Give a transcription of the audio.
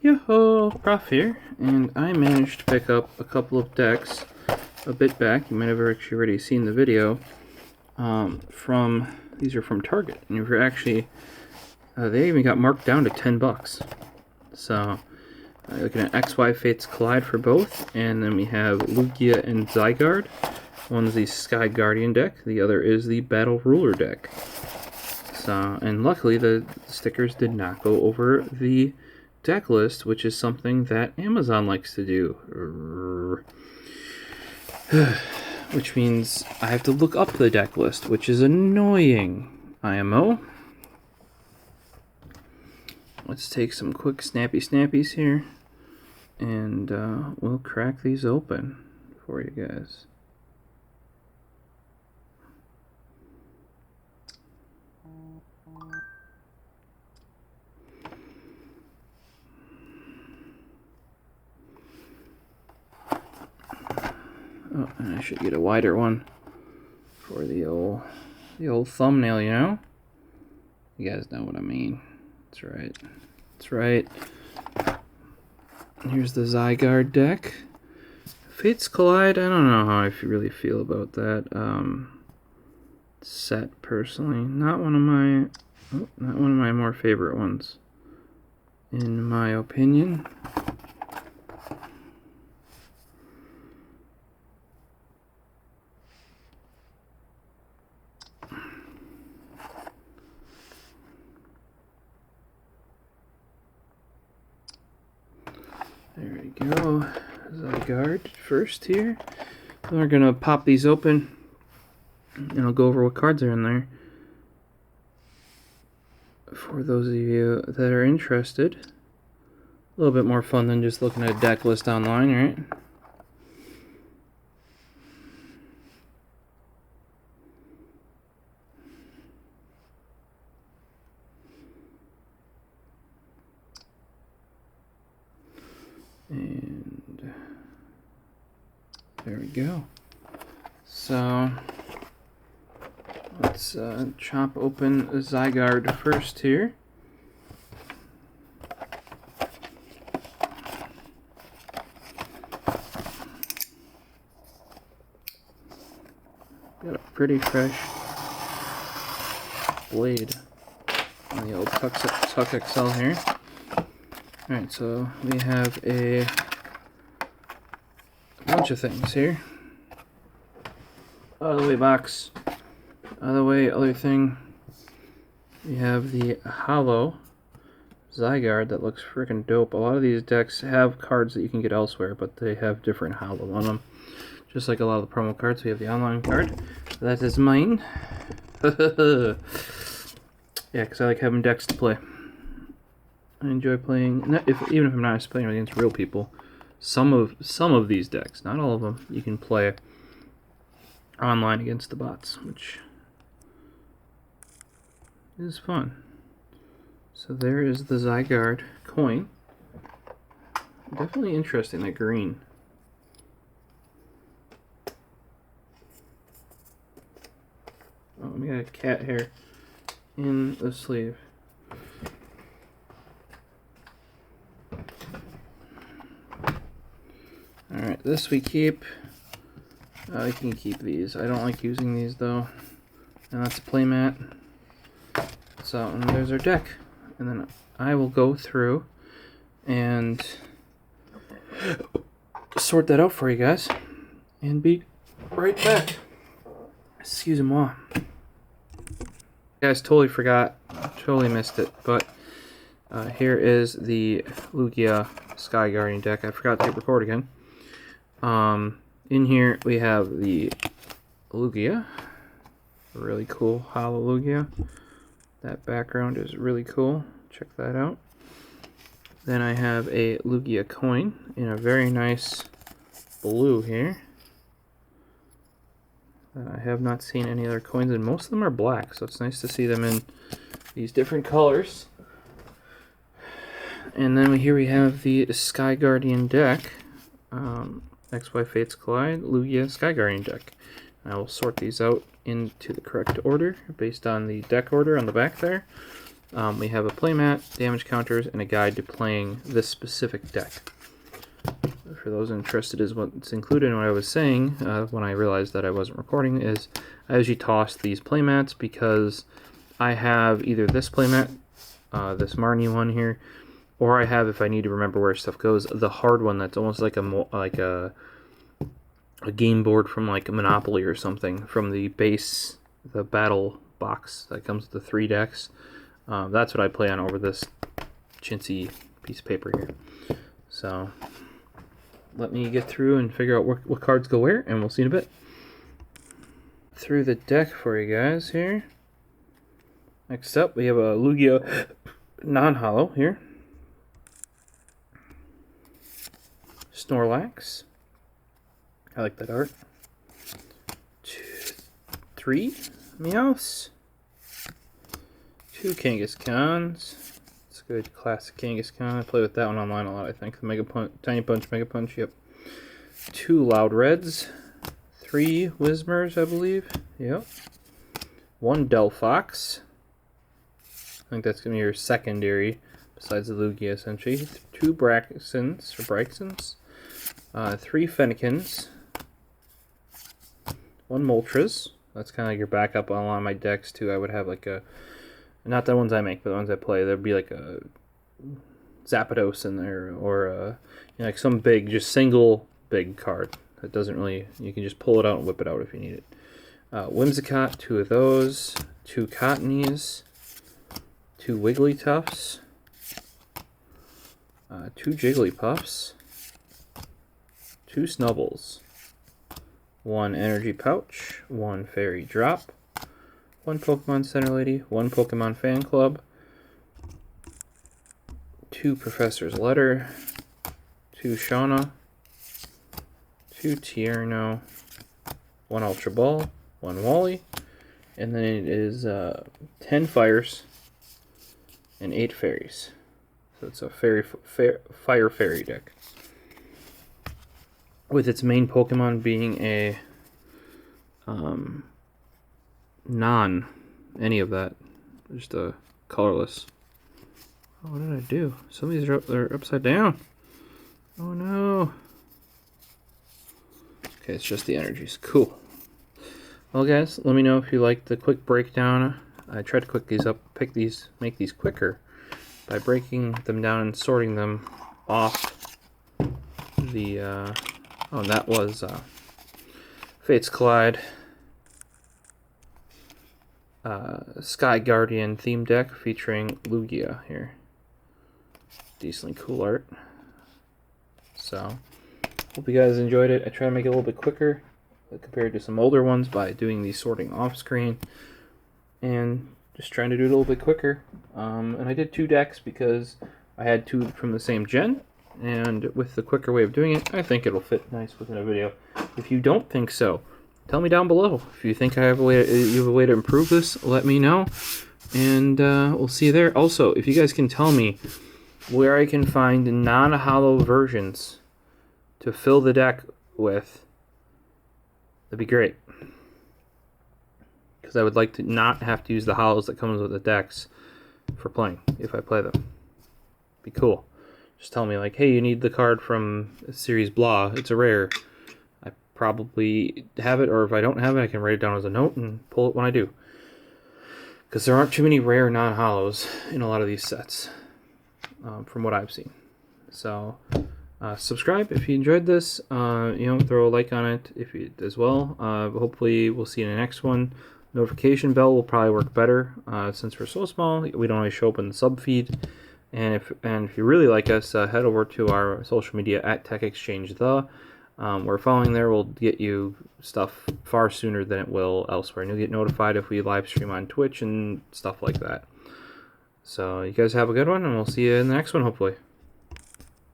Yo-ho, Prof here, and I managed to pick up a couple of decks a bit back. You might have actually already seen the video. These are from Target, and you're actually, they even got marked down to 10 bucks. So, looking at XY Fates Collide for both, and then we have Lugia and Zygarde. One's the Sky Guardian deck, the other is the Battle Ruler deck. So, and luckily the stickers did not go over the deck list, which is something that Amazon likes to do. Which means I have to look up the deck list, which is annoying. IMO. Let's take some quick snappy snappies here, and we'll crack these open for you guys. Oh, and I should get a wider one for the old thumbnail, you know? You guys know what I mean. That's right. That's right. Here's the Zygarde deck. Fates Collide, I don't know how I really feel about that set personally. Not one of my more favorite ones, in my opinion. There we go. Zygarde first here. Then we're gonna pop these open, and I'll go over what cards are in there for those of you that are interested. A little bit more fun than just looking at a deck list online, right? And there we go. So let's chop open Zygarde first here. Got a pretty fresh blade on the old Tuck XL here. Alright, so we have a bunch of things here. Out of the way, box. Out of the way, other thing. We have the hollow Zygarde that looks freaking dope. A lot of these decks have cards that you can get elsewhere, but they have different hollow on them. Just like a lot of the promo cards. We have the online card. That is mine. Yeah, because I like having decks to play. I enjoy playing, even if I'm not playing against real people. Some of these decks, not all of them, you can play online against the bots, which is fun. So there is the Zygarde coin. Definitely interesting, that green. Oh, we got a cat hair in the sleeve. Alright, this we keep. I can keep these. I don't like using these though. And that's a playmat. So, and there's our deck. And then I will go through and sort that out for you guys. And be right back. Excuse-moi. Guys, totally forgot. Totally missed it. But here is the Lugia Sky Guardian deck. I forgot to hit record again. In here we have the Lugia, a really cool hollow Lugia. That background is really cool. Check that out. Then I have a Lugia coin in a very nice blue here. I have not seen any other coins, and most of them are black, so it's nice to see them in these different colors. And then here we have the Sky Guardian deck. XY Fates Collide, Lugia, Sky Guardian deck. I will sort these out into the correct order based on the deck order on the back there. we have a playmat, damage counters, and a guide to playing this specific deck. For those interested, is what's included in what I was saying when I realized that I wasn't recording, is I usually toss these playmats because I have either this playmat, this Marnie one here, or I have, if I need to remember where stuff goes, the hard one that's almost like a game board from like Monopoly or something, from the base, the battle box that comes with the 3 decks. That's what I play on over this chintzy piece of paper here. So let me get through and figure out what cards go where, and we'll see in a bit. Through the deck for you guys here. Next up, we have a Lugia non-hollow here. Snorlax. I like that art. 2, 3 Meowths. 2 Kangaskhans. It's a good classic Kangaskhan. I play with that one online a lot, I think. The Mega Punch, Tiny Punch, Mega Punch, yep. 2 Loudreds. 3 Whismers, I believe. Yep. 1 Delphox. I think that's going to be your secondary, besides the Lugia, essentially. 2 Braixens, or Braixens. 3 Fennekins. 1 Moltres. That's kind of like your backup on a lot of my decks, too. I would have like a... Not the ones I make, but the ones I play. There'd be like a Zapdos in there, or like some big, just single big card that doesn't really... You can just pull it out and whip it out if you need it. Whimsicott, 2 of those. 2 Cottonies. 2 Wigglytuffs. 2 Jigglypuffs. 2 Snubbles. 1 Energy Pouch. 1 Fairy Drop. 1 Pokemon Center Lady. 1 Pokemon Fan Club. 2 Professor's Letter. 2 Shauna. 2 Tierno. 1 Ultra Ball. 1 Wally. And then it is 10 Fires and 8 Fairies. So it's a Fire Fairy deck, with its main Pokemon being a non any of that, just a colorless. Oh, what did I do? Some of these are upside down. Oh no. Okay, it's just the energies. Cool. Well, guys, let me know if you liked the quick breakdown. I tried to quick these up, make these quicker by breaking them down and sorting them off the. Oh, and that was Fates Collide Sky Guardian theme deck featuring Lugia here. Decently cool art. So, hope you guys enjoyed it. I try to make it a little bit quicker compared to some older ones by doing the sorting off screen, and just trying to do it a little bit quicker. And I did 2 decks because I had 2 from the same gen, and with the quicker way of doing it, I think it'll fit nice within a video. If you don't think so, tell me down below. If you think you have a way to improve this, let me know, and we'll see you there. Also, if you guys can tell me where I can find non-hollow versions to fill the deck with, that'd be great. Because I would like to not have to use the hollows that comes with the decks for playing, if I play them. Be cool. Just tell me, like, hey, you need the card from series blah, it's a rare. I probably have it, or if I don't have it, I can write it down as a note and pull it when I do. Because there aren't too many rare non-hollows in a lot of these sets, from what I've seen. So, subscribe if you enjoyed this. Throw a like on it if you as well. Hopefully, we'll see you in the next one. Notification bell will probably work better since we're so small. We don't always show up in the sub feed. And if you really like us, head over to our social media at TechExchange. We're following there will get you stuff far sooner than it will elsewhere. And you'll get notified if we live stream on Twitch and stuff like that. So you guys have a good one, and we'll see you in the next one, hopefully.